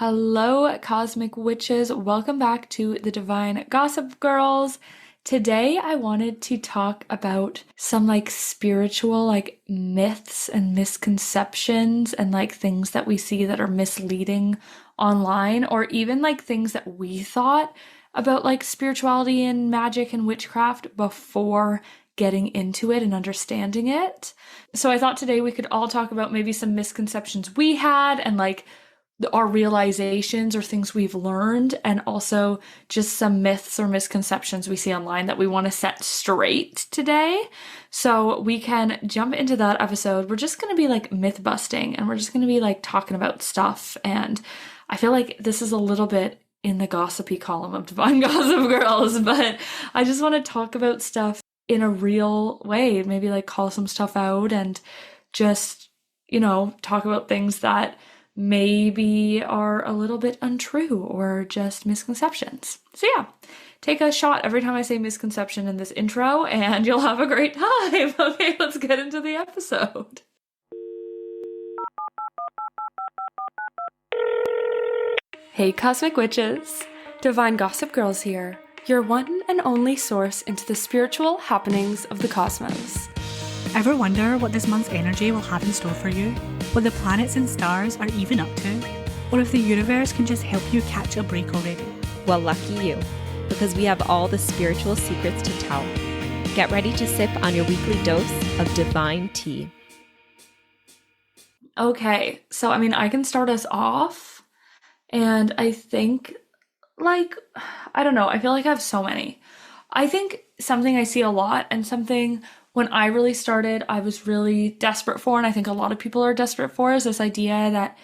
Hello, Cosmic Witches. Welcome back to the Divine Gossip Girls. Today, I wanted to talk about some spiritual myths and misconceptions and things that we see that are misleading online, or even things that we thought about spirituality and magic and witchcraft before getting into it and understanding it. So I thought today we could all talk about maybe some misconceptions we had and our realizations or things we've learned, and also just some myths or misconceptions we see online that we want to set straight today. So we can jump into that episode. We're just going to be myth busting, and we're just going to be talking about stuff. And I feel like this is a little bit in the gossipy column of Divine Gossip Girls, but I just want to talk about stuff in a real way, maybe call some stuff out and just, talk about things that maybe are a little bit untrue or just misconceptions. So yeah, take a shot every time I say misconception in this intro and you'll have a great time. Okay, let's get into the episode. Hey Cosmic Witches! Divine Gossip Girls here, your one and only source into the spiritual happenings of the cosmos. Ever wonder what this month's energy will have in store for you? What the planets and stars are even up to? Or if the universe can just help you catch a break already? Well, lucky you, because we have all the spiritual secrets to tell. Get ready to sip on your weekly dose of divine tea. Okay, so I can start us off, and I think, I don't know, I feel like I have so many. I think something I see a lot, and something when I really started, I was really desperate for, and I think a lot of people are desperate for, is this idea that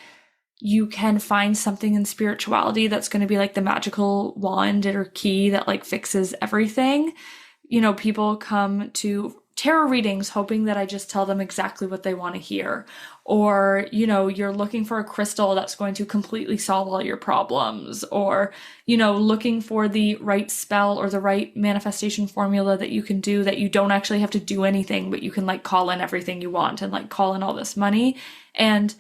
you can find something in spirituality that's going to be the magical wand or key that fixes everything. People come to tarot readings hoping that I just tell them exactly what they want to hear. Or, you're looking for a crystal that's going to completely solve all your problems. Or, looking for the right spell or the right manifestation formula that you can do that you don't actually have to do anything, but you can call in everything you want and call in all this money. And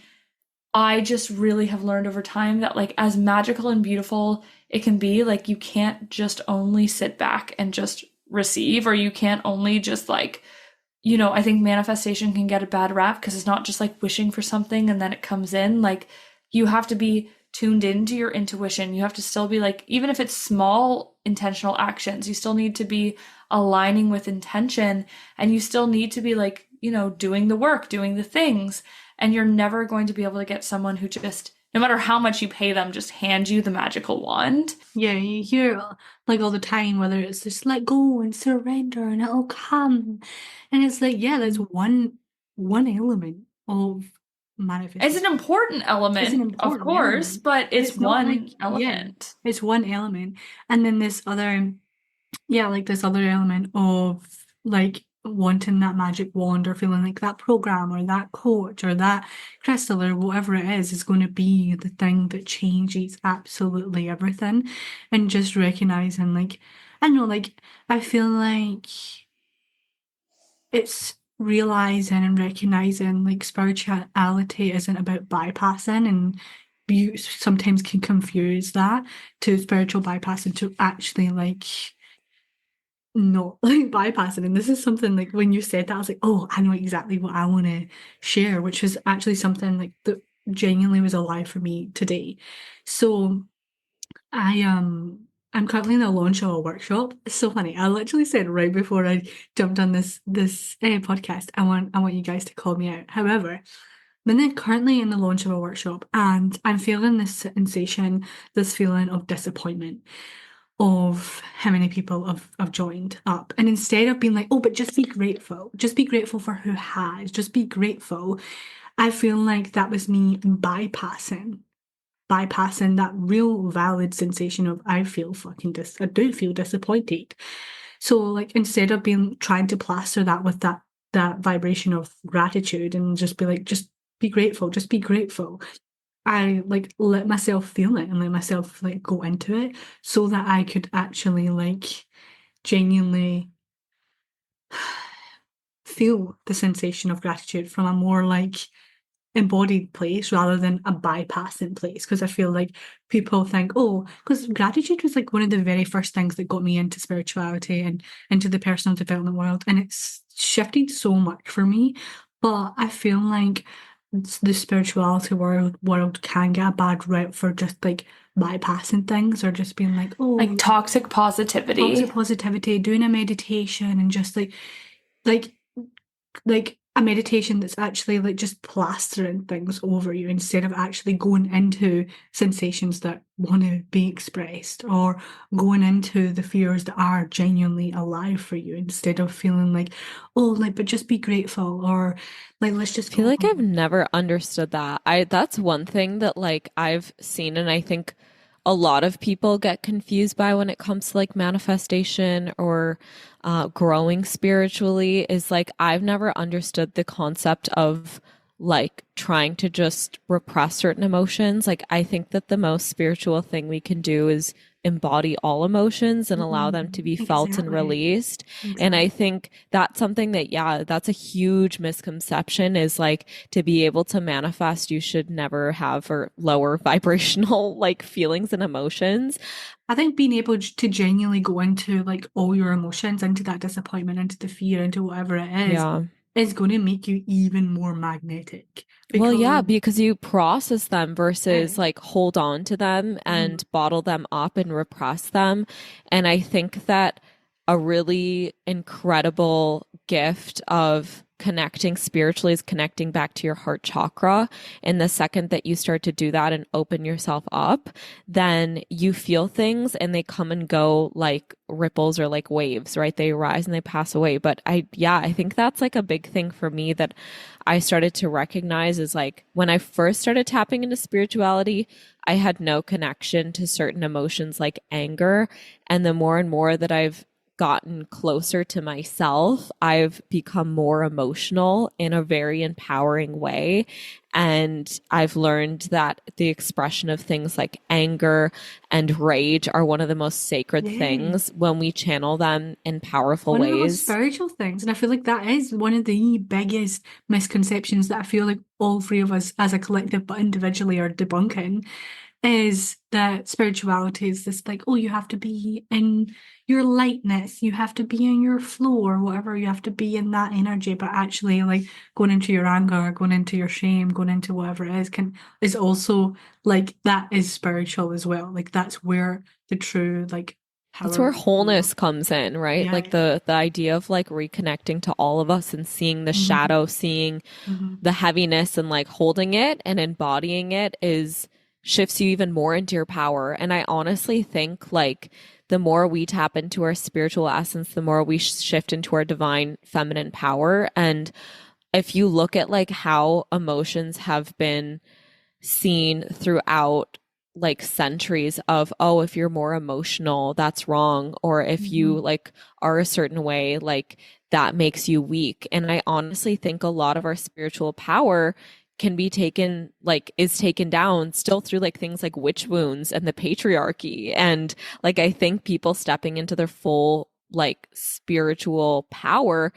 I just really have learned over time that as magical and beautiful it can be, you can't just only sit back and just receive, or you can't only just I think manifestation can get a bad rap because it's not just wishing for something and then it comes in. You have to be tuned into your intuition. You have to still be even if it's small intentional actions, you still need to be aligning with intention, and you still need to be doing the work, doing the things. And you're never going to be able to get someone who just, no matter how much you pay them, just hand you the magical wand. Yeah, you hear all the time, whether it's just let go and surrender and it'll come. And it's yeah, that's one element of manifestation. It's an important element, of course, element. but it's one element. Yeah, it's one element. And then this other, this other element of wanting that magic wand, or feeling like that program or that coach or that crystal or whatever it is going to be the thing that changes absolutely everything. And just recognizing I know, I feel like it's realizing and recognizing spirituality isn't about bypassing, and you sometimes can confuse that to spiritual bypassing to actually not bypassing. And this is something when you said that, I was oh, I know exactly what I want to share, which is actually something that genuinely was alive for me today. So I'm currently in the launch of a workshop. It's so funny. I literally said right before I jumped on this podcast, I want you guys to call me out. However, I'm then currently in the launch of a workshop, and I'm feeling this sensation, this feeling of disappointment of how many people have joined up. And instead of being oh, but just be grateful for who has, just be grateful, I feel like that was me bypassing that real valid sensation of I do feel disappointed. So instead of trying to plaster that with that vibration of gratitude and just be just be grateful, I let myself feel it and let myself go into it, so that I could actually genuinely feel the sensation of gratitude from a more embodied place rather than a bypassing place. Because I feel like people think, oh, because gratitude was like one of the very first things that got me into spirituality and into the personal development world. And it's shifted so much for me. But I feel like the spirituality world can get a bad rep for just like bypassing things or just being like, oh, Like toxic positivity. doing a meditation and just like a meditation that's actually like just plastering things over you instead of actually going into sensations that want to be expressed or going into the fears that are genuinely alive for you instead of feeling like, oh, like, but just be grateful or like, let's just I feel go like I've on. never understood that. That's one thing that like I've seen, and I think a lot of people get confused by when it comes to like manifestation or growing spiritually is like I've never understood the concept of like trying to just repress certain emotions. Like I think that the most spiritual thing we can do is embody all emotions and allow them to be felt and Exactly. released. And I think that's something that, yeah, that's a huge misconception is like to be able to manifest, you should never have or lower vibrational like feelings and emotions. I think being able to genuinely go into like all your emotions, into that disappointment, into the fear, into whatever it Yeah. is going to make you even more magnetic. Well, yeah, Because because you process them versus yeah. like hold on to them Mhm. and bottle them up and repress them. And I think that a really incredible gift of connecting spiritually is connecting back to your heart chakra. And the second that you start to do that and open yourself up, then you feel things and they come and go like ripples or like waves, right? They rise and they pass away. But I think that's like a big thing for me that I started to recognize is like when I first started tapping into spirituality, I had no connection to certain emotions like anger. And the more and more that I've gotten closer to myself, I've become more emotional in a very empowering way. And I've learned that the expression of things like anger and rage are one of the most sacred Yeah. things when we channel them in powerful One of the most ways. spiritual things. And I feel like that is one of the biggest misconceptions that I feel like all three of us as a collective but individually are debunking is that spirituality is this like, oh, you have to be in your lightness, you have to be in your flow or whatever, you have to be in that energy, but actually like going into your anger, going into your shame, going into whatever it is also like that is spiritual as well. Like that's where the true like That's where power. wholeness comes in, right? Yeah. Like the idea of like reconnecting to all of us and seeing the Mhm. shadow, seeing Mhm. the heaviness and like holding it and embodying it is shifts you even more into your power. And I honestly think like the more we tap into our spiritual essence, the more we shift into our divine feminine power. And if you look at like how emotions have been seen throughout like centuries of, oh, if you're more emotional, that's wrong, or if you Mhm. like are a certain way, like that makes you weak. And I honestly think a lot of our spiritual power can be taken like is taken down still through like things like witch wounds and the patriarchy. And like I think people stepping into their full like spiritual power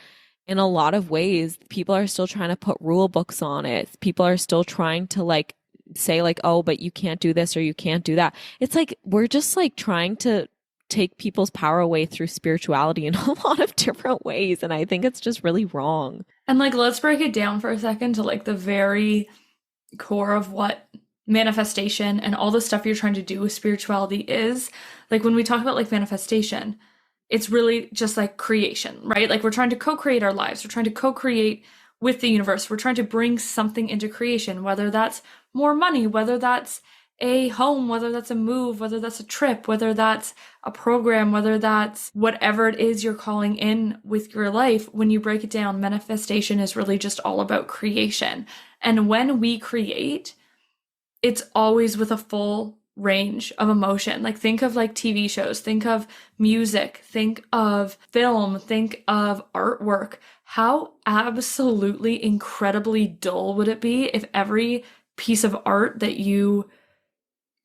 in a lot of ways, people are still trying to put rule books on it. People are still trying to like say like, oh, but you can't do this or you can't do that. It's like we're just like trying to take people's power away through spirituality in a lot of different ways. And I think it's just really wrong. And like, let's break it down for a second to like the very core of what manifestation and all the stuff you're trying to do with spirituality is. Like, when we talk about like manifestation, it's really just like creation, right? Like, we're trying to co create our lives, we're trying to co create with the universe, we're trying to bring something into creation, whether that's more money, whether that's a home, whether that's a move, whether that's a trip, whether that's a program, whether that's whatever it is you're calling in with your life. When you break it down, manifestation is really just all about creation. And when we create, it's always with a full range of emotion. Like, think of like TV shows, think of music, think of film, think of artwork. How absolutely incredibly dull would it be if every piece of art that you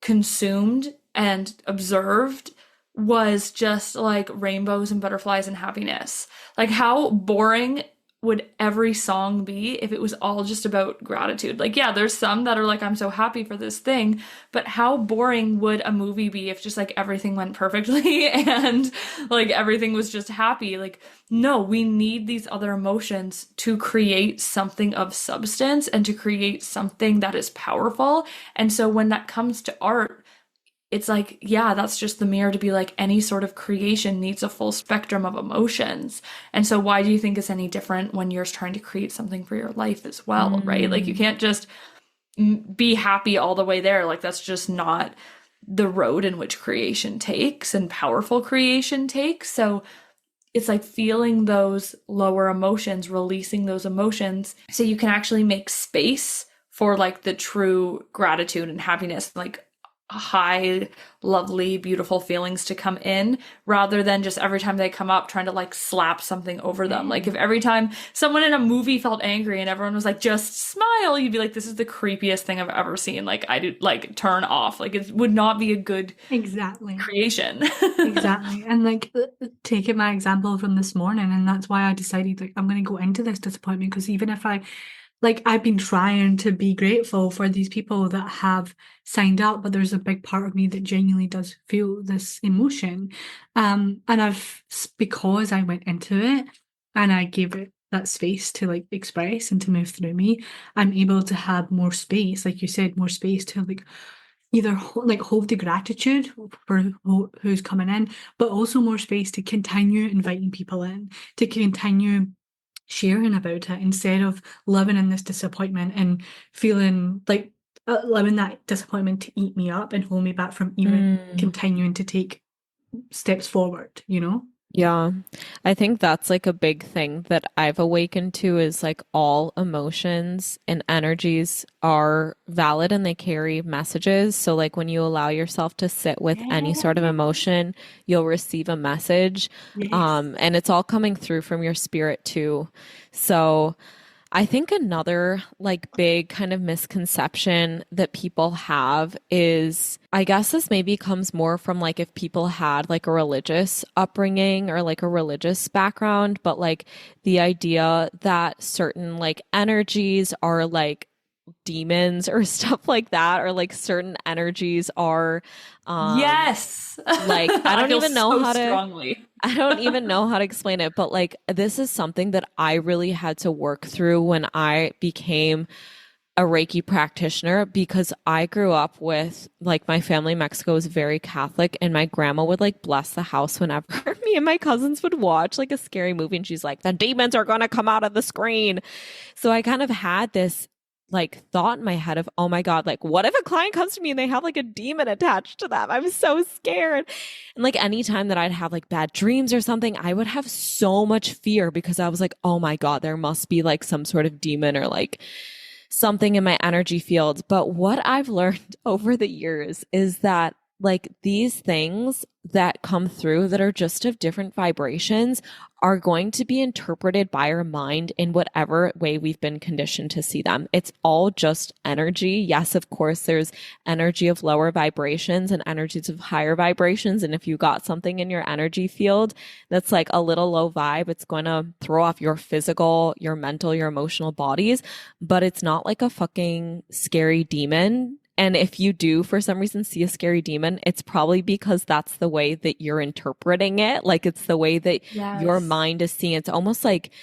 consumed and observed was just like rainbows and butterflies and happiness? Like, how boring would every song be if it was all just about gratitude? Like, yeah, there's some that are like, I'm so happy for this thing, but how boring would a movie be if just like everything went perfectly and like everything was just happy? Like, no, we need these other emotions to create something of substance and to create something that is powerful. And so when that comes to art, it's like, yeah, that's just the mirror to be like, any sort of creation needs a full spectrum of emotions. And so why do you think it's any different when you're trying to create something for your life as well, right? Like you can't just be happy all the way there. Like that's just not the road in which creation takes and powerful creation takes. So it's like feeling those lower emotions, releasing those emotions so you can actually make space for like the true gratitude and happiness, like high, lovely, beautiful feelings to come in rather than just every time they come up trying to like slap something over them. Like if every time someone in a movie felt angry and everyone was like, just smile, you'd be like, this is the creepiest thing I've ever seen. Like I do like turn off. Like it would not be a good creation. Exactly. And like taking my example from this morning, and that's why I decided like I'm going to go into this disappointment, because even if I've been trying to be grateful for these people that have signed up, but there's a big part of me that genuinely does feel this emotion. And because I went into it and I gave it that space to like express and to move through me, I'm able to have more space, like you said, more space to like either hold the gratitude for who's coming in, but also more space to continue inviting people in, to continue sharing about it, instead of living in this disappointment and feeling like allowing that disappointment to eat me up and hold me back from even continuing to take steps forward, you know? Yeah, I think that's like a big thing that I've awakened to is like all emotions and energies are valid and they carry messages. So like when you allow yourself to sit with any sort of emotion, you'll receive a message. Yes. And it's all coming through from your spirit too. So I think another like big kind of misconception that people have is, I guess this maybe comes more from like if people had like a religious upbringing or like a religious background, but like the idea that certain like energies are like demons or stuff like that, or like certain energies are yes, like I don't even know how to strongly. I don't even know how to explain it, but like this is something that I really had to work through when I became a Reiki practitioner, because I grew up with like my family in Mexico was very Catholic, and my grandma would like bless the house whenever me and my cousins would watch like a scary movie, and she's like, the demons are going to come out of the screen. So I kind of had this like thought in my head of, oh my God, like what if a client comes to me and they have like a demon attached to them? I'm so scared. And like anytime that I'd have like bad dreams or something, I would have so much fear because I was like, oh my God, there must be like some sort of demon or like something in my energy field. But what I've learned over the years is that like these things that come through that are just of different vibrations are going to be interpreted by our mind in whatever way we've been conditioned to see them. It's all just energy. Yes, of course, there's energy of lower vibrations and energies of higher vibrations. And if you got something in your energy field that's like a little low vibe, it's going to throw off your physical, your mental, your emotional bodies. But it's not like a fucking scary demon. And if you do, for some reason, see a scary demon, it's probably because that's the way that you're interpreting it. Like it's the way that your mind is seeing. It's almost like,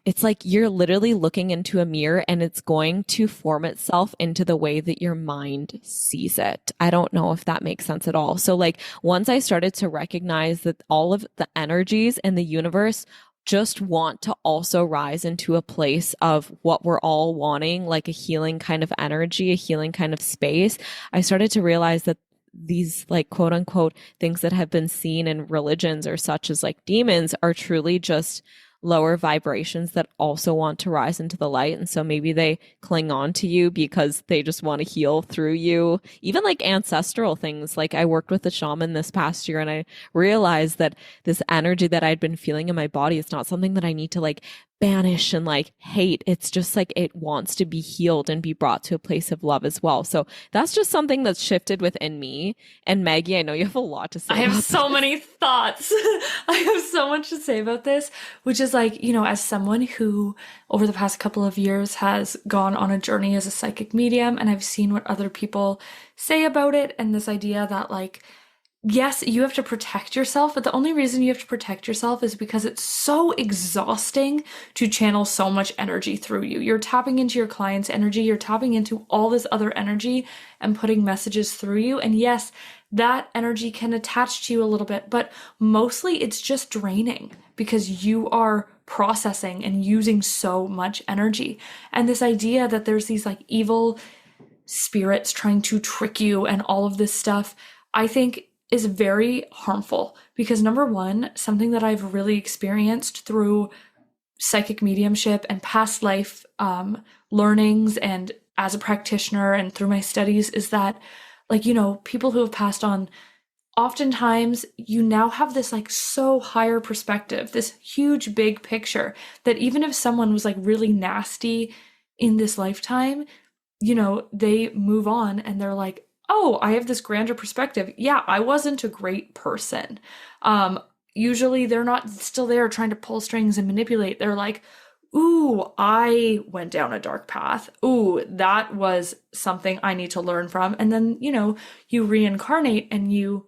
it's like you're literally looking into a mirror and it's going to form itself into the way that your mind sees it. I don't know if that makes sense at all. So like once I started to recognize that all of the energies in the universe just want to also rise into a place of what we're all wanting, like a healing kind of energy, a healing kind of space, I started to realize that these like quote unquote things that have been seen in religions or such as like demons are truly just lower vibrations that also want to rise into the light. And so maybe they cling on to you because they just want to heal through you. Even like ancestral things. Like I worked with a shaman this past year and I realized that this energy that I'd been feeling in my body is not something that I need to like banish and like hate. It's just like it wants to be healed and be brought to a place of love as well. So that's just something that's shifted within me. And Maggie, I know you have a lot to say I have about so this. many thoughts. I have so much to say about this, which is like, as someone who over the past couple of years has gone on a journey as a psychic medium, and I've seen what other people say about it, and this idea that like, yes, you have to protect yourself, but the only reason you have to protect yourself is because it's so exhausting to channel so much energy through you. You're tapping into your client's energy, you're tapping into all this other energy and putting messages through you. And yes, that energy can attach to you a little bit, but mostly it's just draining because you are processing and using so much energy. And this idea that there's these like evil spirits trying to trick you and all of this stuff, I think is very harmful because number one, something that I've really experienced through psychic mediumship and past life learnings and as a practitioner and through my studies is that like, people who have passed on, oftentimes you now have this like so higher perspective, this huge big picture that even if someone was like really nasty in this lifetime, they move on and they're like, oh, I have this grander perspective. Yeah, I wasn't a great person. Usually they're not still there trying to pull strings and manipulate. They're like, ooh, I went down a dark path. Ooh, that was something I need to learn from. And then, you reincarnate and you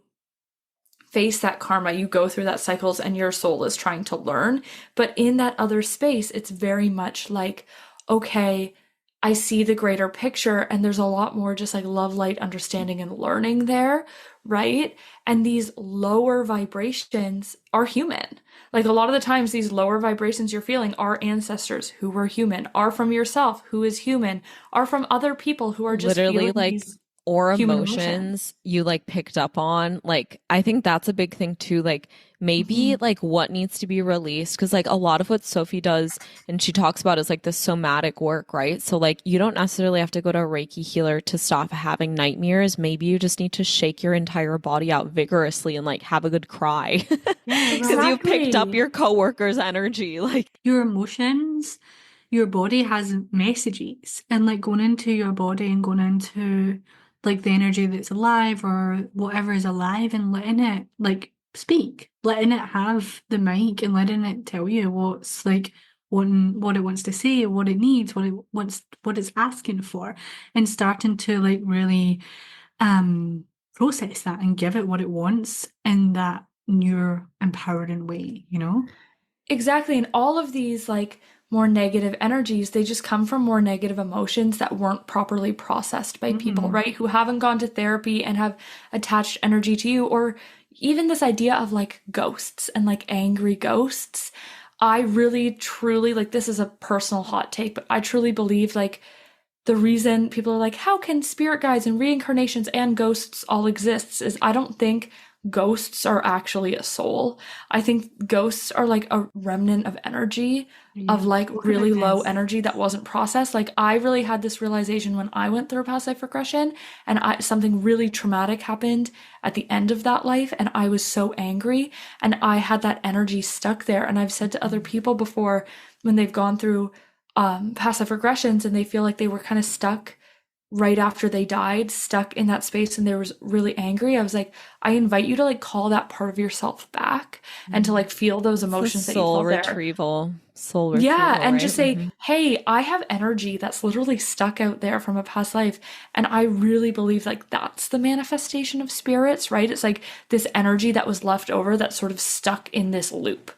face that karma. You go through that cycles and your soul is trying to learn. But in that other space, it's very much like, okay, I see the greater picture and there's a lot more just like love, light, understanding and learning there, right? And these lower vibrations are human. Like a lot of the times these lower vibrations you're feeling are ancestors who were human, are from yourself who is human, are from other people who are just Literally feeling like these or human emotions you like picked up on. Like I think that's a big thing too. Like maybe like what needs to be released, because like a lot of what Sophie does and she talks about is like the somatic work, right? So like you don't necessarily have to go to a Reiki healer to stop having nightmares. Maybe you just need to shake your entire body out vigorously and like have a good cry Yeah, because you picked up Exactly. your coworker's energy. Like your emotions, your body has messages, and like going into your body and going into like the energy that's alive or whatever is alive and letting it like speak, letting it have the mic and letting it tell you what's like what it wants to say, what it needs, what it's asking for, and starting to like really process that and give it what it wants in that new empowering way. Exactly. And all of these like more negative energies, they just come from more negative emotions that weren't properly processed by people, Mm-hmm. right? Who haven't gone to therapy and have attached energy to you, or even this idea of like ghosts and like angry ghosts. I really truly like this is a personal hot take, but I truly believe like the reason people are like, how can spirit guides and reincarnations and ghosts all exist is I don't think ghosts are actually a soul. I think ghosts are like a remnant of energy, Yeah, of like spoke really about low this. energy that wasn't processed. Like I really had this realization when I went through a past life regression and something really traumatic happened at the end of that life and I was so angry and I had that energy stuck there. And I've said to other people before when they've gone through past life regressions and they feel like they were kind of stuck right after they died, stuck in that space and they was really angry. I was like, I invite you to like call that part of yourself back and to like feel those it's the emotions that you soul felt there. retrieval, soul Yeah, retrieval, and right? just say, hey, I have energy that's literally stuck out there from a past life. And I really believe like that's the manifestation of spirits, right? It's like this energy that was left over that's sort of stuck in this loop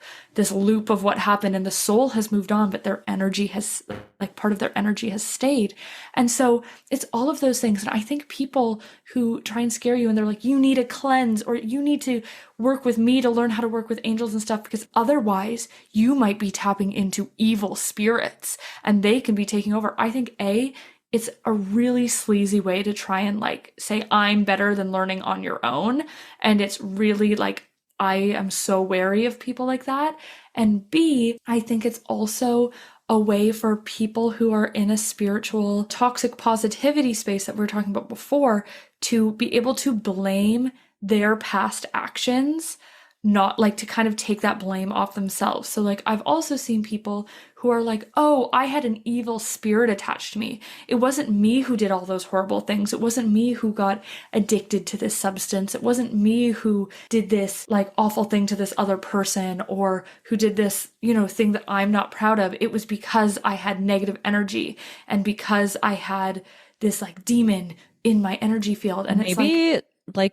of what happened. And the soul has moved on, but their energy has, like part of their energy has stayed. And so it's all of those things. And I think people who try and scare you and they're like, you need a cleanse or you need to work with me to learn how to work with angels and stuff, because otherwise you might be tapping into evil spirits and they can be taking over. I think it's a really sleazy way to try and like say I'm better than learning on your own. And it's really like I am so wary of people like that. And B, I think it's also a way for people who are in a spiritual toxic positivity space that we were talking about before to be able to blame their past actions not like to kind of take that blame off themselves. So like I've also seen people who are like, "Oh, I had an evil spirit attached to me. It wasn't me who did all those horrible things. It wasn't me who got addicted to this substance. It wasn't me who did this like awful thing to this other person or who did this, thing that I'm not proud of. It was because I had negative energy and because I had this like demon in my energy field." And it's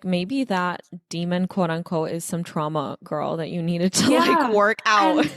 maybe that demon, quote unquote, is some trauma, girl, that you needed to Yeah. like work out.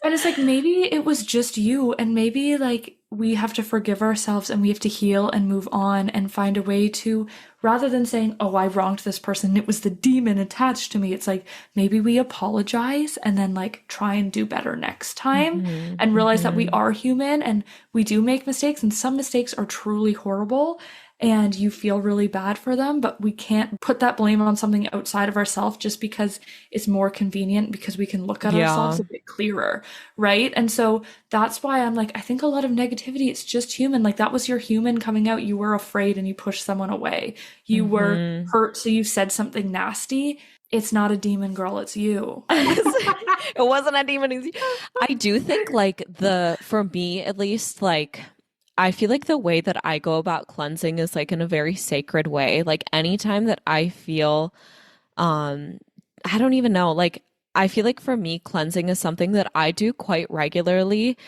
And it's like maybe it was just you, and maybe like we have to forgive ourselves and we have to heal and move on and find a way to, rather than saying, "Oh, I wronged this person, it was the demon attached to me," it's like maybe we apologize and then like try and do better next time and realize that we are human and we do make mistakes, and some mistakes are truly horrible and you feel really bad for them, but we can't put that blame on something outside of ourselves just because it's more convenient, because we can look at ourselves a bit clearer, right? And so that's why I'm like, I think a lot of negativity, it's just human. Like that was your human coming out. You were afraid and you pushed someone away. You were hurt, so you said something nasty. It's not a demon, girl, it's you. It wasn't a demon. I do think like for me at least, like I feel like the way that I go about cleansing is like in a very sacred way. Like anytime that I feel, I don't even know, like I feel like for me, cleansing is something that I do quite regularly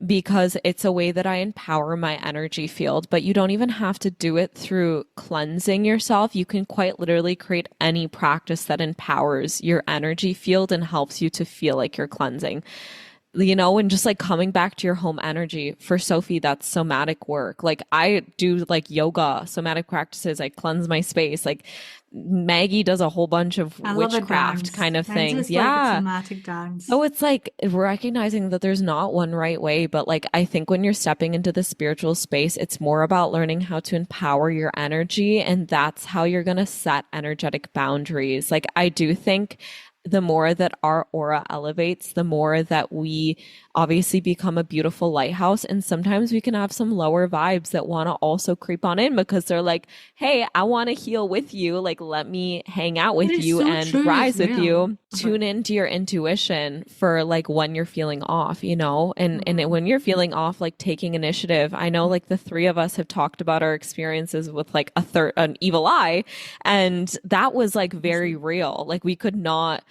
because it's a way that I empower my energy field. But you don't even have to do it through cleansing yourself. You can quite literally create any practice that empowers your energy field and helps you to feel like you're cleansing. And just like coming back to your home energy. For Sophie, that's somatic work. Like I do like yoga, somatic practices. I cleanse my space. Like Maggie does a whole bunch of witchcraft kind of things. Like a somatic dance. So it's like recognizing that there's not one right way, but like I think when you're stepping into the spiritual space, it's more about learning how to empower your energy, and that's how you're going to set energetic boundaries. Like I do think the more that our aura elevates, the more that we obviously become a beautiful lighthouse. And sometimes we can have some lower vibes that want to also creep on in because they're like, "Hey, I want to heal with you. Like, let me hang out with you and rise with you." Tune into your intuition for like when you're feeling off, and when you're feeling off, like taking initiative. I know like the three of us have talked about our experiences with like an evil eye, and that was like very real. Like we could not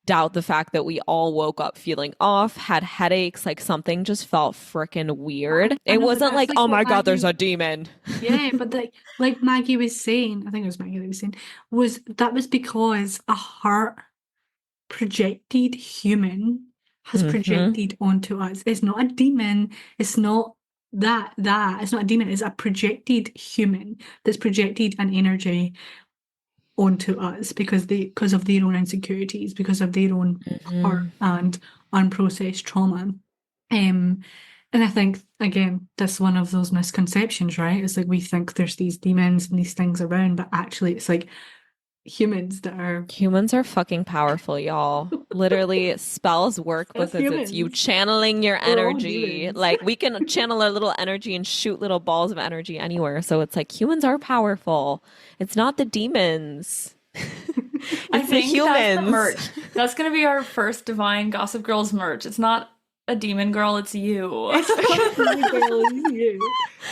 doubt the fact that we all woke up feeling off, had headaches, like something just felt freaking weird. It wasn't like, "Oh my God, there's a demon." Yeah, but like Maggie was saying, I think it was Maggie that was saying, was because a heart projected human has projected onto us. It's not a demon. It's not that. It's not a demon. It's a projected human that's projected an energy onto us because of their own insecurities, because of their own hurt and unprocessed trauma. And I think again, that's one of those misconceptions, right? It's like we think there's these demons and these things around, but actually it's like humans are fucking powerful, y'all. Literally spells work because it's you channeling your We're all energy. demons. Like we can channel our little energy and shoot little balls of energy anywhere. So it's like humans are powerful. It's not the demons. I It's the think that's the humans. merch. That's gonna be our first Divine Gossip Girls merch. It's not a demon girl, it's you.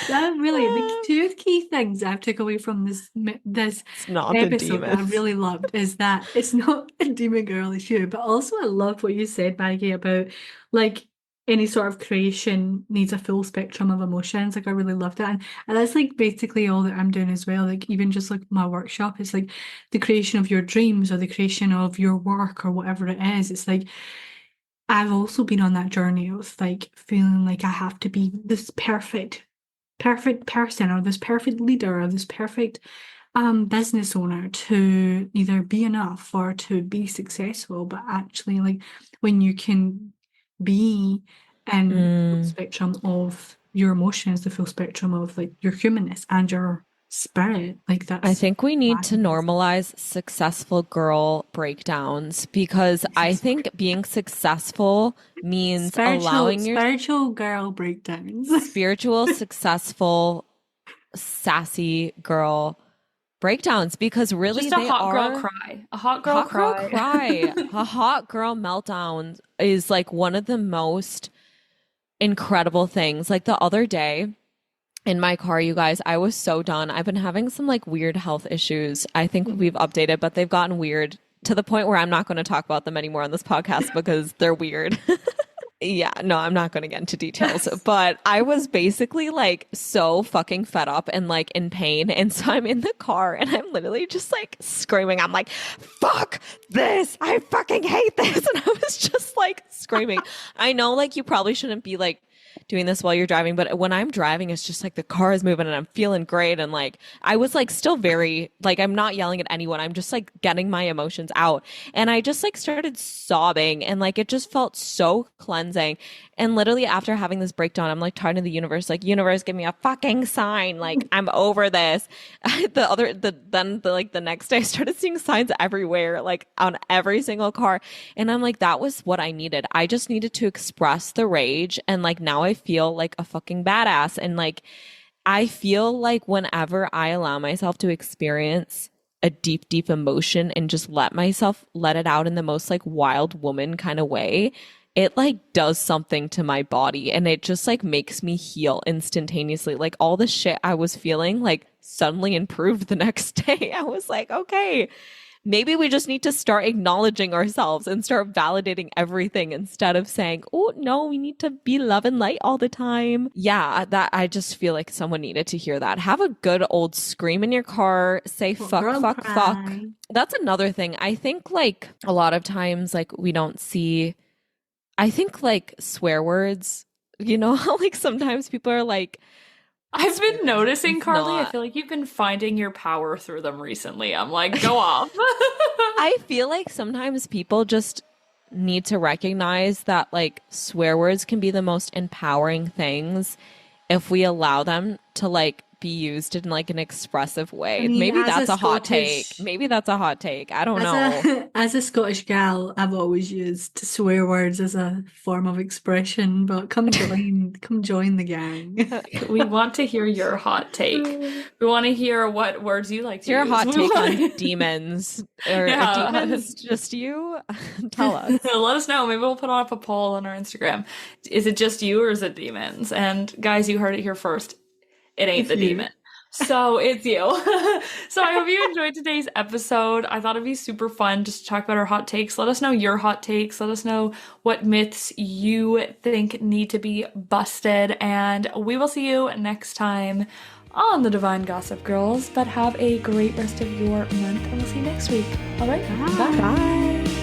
That really, the two key things I've took away from this It's not the episode that I demons. really loved is that it's not a demon girl, it's you. But also I loved what you said, Maggie, about like any sort of creation needs a full spectrum of emotions. Like I really loved that. And that's like basically all that I'm doing as well. Like even just like my workshop, it's like the creation of your dreams or the creation of your work or whatever it is. It's like I've also been on that journey of like feeling like I have to be this perfect person or this perfect leader or this perfect business owner to either be enough or to be successful. But actually, like when you can be in the full spectrum of your emotions, the full spectrum of like your humanness and your spirit, like that's I think we need to massive. normalize successful girl breakdowns because I think being successful means allowing your spiritual girl breakdowns. spiritual, successful, sassy girl breakdowns because really Just a they hot girl are cry. A hot girl cry. A hot girl meltdown is like one of the most incredible things. Like the other day in my car, you guys, I was so done. I've been having some like weird health issues. I think we've updated, but they've gotten weird to the point where I'm not going to talk about them anymore on this podcast because they're weird. Yeah, no, I'm not going to get into details, but I was basically like so fucking fed up and like in pain. And so I'm in the car and I'm literally just like screaming. I'm like, fuck this. I fucking hate this. And I was just like screaming. I know like you probably shouldn't be like doing this while you're driving, but when I'm driving, it's just like the car is moving and I'm feeling great. And like, I was like still very, like, I'm not yelling at anyone. I'm just like getting my emotions out. And I just like started sobbing and like, it just felt so cleansing. And literally after having this breakdown, I'm like talking to the universe, like, universe, give me a fucking sign. Like, I'm over this. The next day I started seeing signs everywhere, like on every single car. And I'm like, that was what I needed. I just needed to express the rage. And like, now I feel like a fucking badass. And like, I feel like whenever I allow myself to experience a deep, deep emotion and just let myself let it out in the most like wild woman kind of way, it like does something to my body and it just like makes me heal instantaneously. Like all the shit I was feeling like suddenly improved the next day. I was like, okay, maybe we just need to start acknowledging ourselves and start validating everything instead of saying, oh no, we need to be love and light all the time. Yeah, that I just feel like someone needed to hear that. Have a good old scream in your car, say fuck, fuck, fuck. That's another thing. I think like a lot of times like we don't see, I think like swear words, you know, how like sometimes people are like, I've been noticing, Carly, not. I feel like you've been finding your power through them recently. I'm like, go off. I feel like sometimes people just need to recognize that like swear words can be the most empowering things if we allow them to like be used in like an expressive way. I mean, maybe as that's a a hot Scottish- take. Maybe that's a hot take. I don't know. As a Scottish gal, I've always used swear words as a form of expression, but come join the gang. Uh, We want to hear your hot take. We want to hear what words you like to Your use. hot We take want- on demons. Or Yeah. are demons just you? Tell us. Let us know. Maybe we'll put up a poll on our Instagram. Is it just you or is it demons? And guys, you heard it here first. It ain't It's the you. demon. So it's you. So I hope you enjoyed today's episode. I thought it'd be super fun just to talk about our hot takes. Let us know your hot takes. Let us know what myths you think need to be busted. And we will see you next time on the Divine Gossip Girls. But have a great rest of your month and we'll see you next week. All right. Bye. Bye.